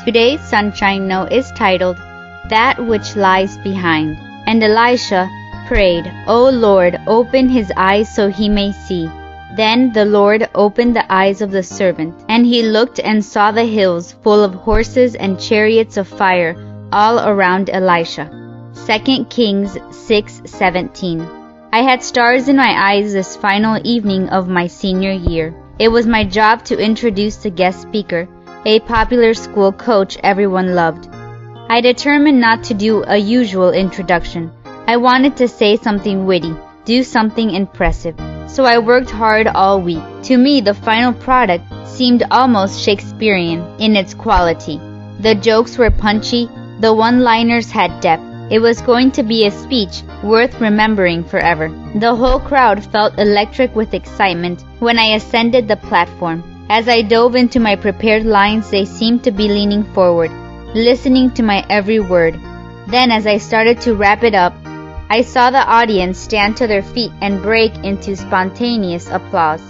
Today's Sunshine Note is titled, That Which Lies Behind. And Elisha prayed, O Lord, open his eyes so he may see. Then the Lord opened the eyes of the servant, and he looked and saw the hills full of horses and chariots of fire all around Elisha. 2 Kings 6:17. I had stars in my eyes this final evening of my senior year. It was my job to introduce the guest speaker, a popular school coach everyone loved. I determined not to do a usual introduction. I wanted to say something witty, do something impressive. So I worked hard all week. To me, the final product seemed almost Shakespearean in its quality. The jokes were punchy, the one-liners had depth. It was going to be a speech worth remembering forever. The whole crowd felt electric with excitement when I ascended the platform. As I dove into my prepared lines, they seemed to be leaning forward, listening to my every word. Then, as I started to wrap it up, I saw the audience stand to their feet and break into spontaneous applause.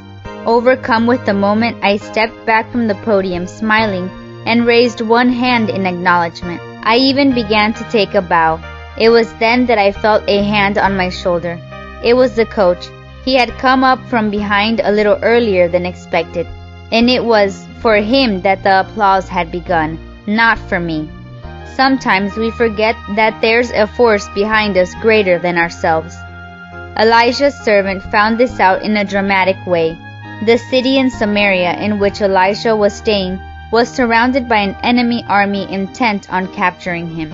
Overcome with the moment, I stepped back from the podium smiling and raised one hand in acknowledgement. I even began to take a bow. It was then that I felt a hand on my shoulder. It was the coach. He had come up from behind a little earlier than expected, and it was for him that the applause had begun, not for me. Sometimes we forget that there's a force behind us greater than ourselves. Elijah's servant found this out in a dramatic way. The city in Samaria in which Elisha was staying was surrounded by an enemy army intent on capturing him.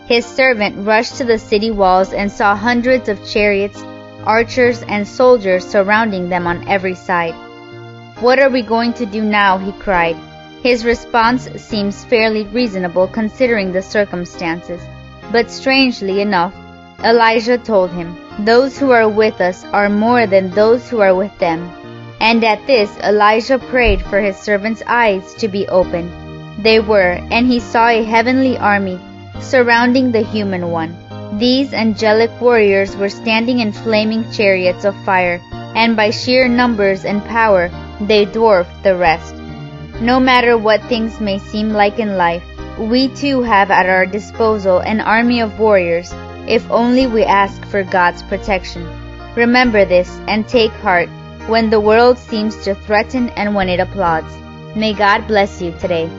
His servant rushed to the city walls and saw hundreds of chariots, archers, and soldiers surrounding them on every side. "What are we going to do now?" he cried. His response seems fairly reasonable considering the circumstances, but strangely enough, Elijah told him, "Those who are with us are more than those who are with them." And at this, Elijah prayed for his servant's eyes to be opened. They were, and he saw a heavenly army surrounding the human one. These angelic warriors were standing in flaming chariots of fire, and by sheer numbers and power, they dwarfed the rest. No matter what things may seem like in life, we too have at our disposal an army of warriors, if only we ask for God's protection. Remember this and take heart when the world seems to threaten and when it applauds. May God bless you today.